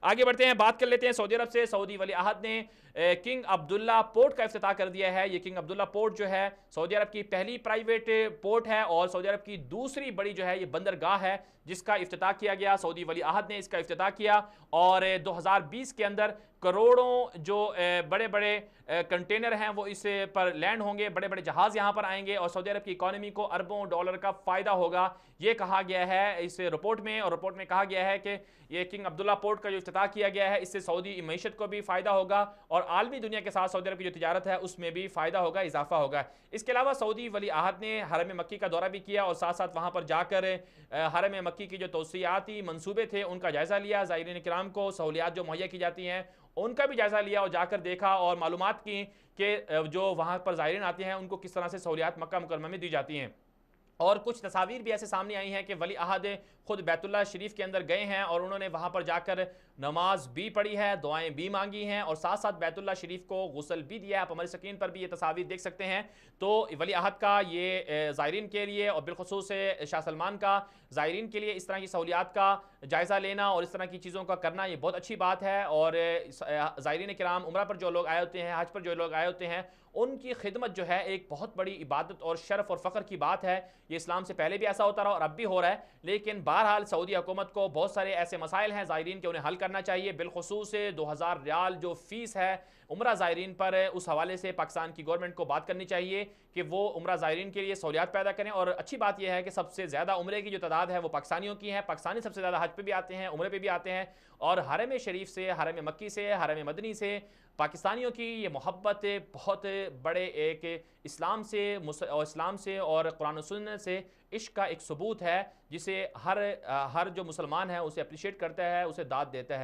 آگے بڑھتے ہیں، بات کر لیتے ہیں سعودی عرب سے۔ سعودی ولی عہد نے کنگ عبداللہ پورٹ کا افتتاح کر دیا ہے۔ یہ کنگ عبداللہ پورٹ جو ہے سعودی عرب کی پہلی پرائیویٹ پورٹ ہے اور سعودی عرب کی دوسری بڑی جو ہے یہ بندرگاہ ہے جس کا افتتاح کیا گیا۔ سعودی ولی عہد نے اس کا افتتاح کیا اور 2020 کے اندر کروڑوں جو بڑے بڑے کنٹینر ہیں وہ اس پر لینڈ ہوں گے، بڑے بڑے جہاز یہاں پر آئیں گے اور سعودی عرب کی اکانومی کو اربوں ڈالر کا فائدہ ہوگا، یہ کہا گیا ہے اس رپورٹ میں۔ اور رپورٹ میں کہا گیا ہے کہ یہ کنگ عبداللہ پورٹ کا جو افتتاح کیا گیا ہے اس سے سعودی معیشت کو بھی فائدہ ہوگا اور عالمی دنیا کے ساتھ سعودی عرب کی جو تجارت ہے اس میں بھی فائدہ ہوگا، اضافہ ہوگا۔ اس کے علاوہ سعودی ولی عہد نے حرم مکی کا دورہ بھی کیا اور ساتھ ساتھ وہاں پر جا کر حرم مکی کی جو توسیعاتی منصوبے تھے ان کا جائزہ لیا، زائرین کرام کو سہولیات جو مہیا کی جاتی ہیں ان کا بھی جائزہ لیا اور جا کر دیکھا اور معلومات کی کہ جو وہاں پر زائرین آتے ہیں ان کو کس طرح سے سہولیات مکہ مکرمہ میں دی جاتی ہیں۔ اور کچھ تصاویر بھی ایسے سامنے آئی ہیں کہ ولی عہد خود بیت اللہ شریف کے اندر گئے ہیں اور انہوں نے وہاں پر جا کر نماز بھی پڑھی ہے، دعائیں بھی مانگی ہیں اور ساتھ ساتھ بیت اللہ شریف کو غسل بھی دیا ہے۔ آپ ہماری سکرین پر بھی یہ تصاویر دیکھ سکتے ہیں۔ تو ولی عہد کا یہ زائرین کے لیے اور بالخصوص شاہ سلمان کا زائرین کے لیے اس طرح کی سہولیات کا جائزہ لینا اور اس طرح کی چیزوں کا کرنا یہ بہت اچھی بات ہے۔ اور زائرین کرام عمرہ پر جو لوگ آئے ہوتے ہیں، حج پر جو لوگ آئے ہوتے ہیں، ان کی خدمت جو ہے ایک بہت بڑی عبادت اور شرف اور فخر کی بات ہے۔ یہ اسلام سے پہلے بھی ایسا ہوتا رہا اور اب بھی ہو رہا ہے، لیکن بہرحال سعودی حکومت کو بہت سارے ایسے مسائل ہیں زائرین کے، انہیں حل کرنا چاہیے۔ بالخصوص 2000 ریال جو فیس ہے عمرہ زائرین پر، اس حوالے سے پاکستان کی گورنمنٹ کو بات کرنی چاہیے کہ وہ عمرہ زائرین کے لیے سہولیات پیدا کریں۔ اور اچھی بات یہ ہے کہ سب سے زیادہ عمرے کی جو تعداد ہے وہ پاکستانیوں کی ہے، پاکستانی سب سے زیادہ حج پہ بھی آتے ہیں، عمرے پہ بھی آتے ہیں اور حرم شریف سے، حرم مکی سے، حرم مدنی سے پاکستانیوں کی یہ محبت بہت بڑے ایک اسلام سے اور قرآن و سنت سے عشق کا ایک ثبوت ہے، جسے ہر جو مسلمان ہے اسے اپریشیٹ کرتا ہے، اسے داد دیتا ہے۔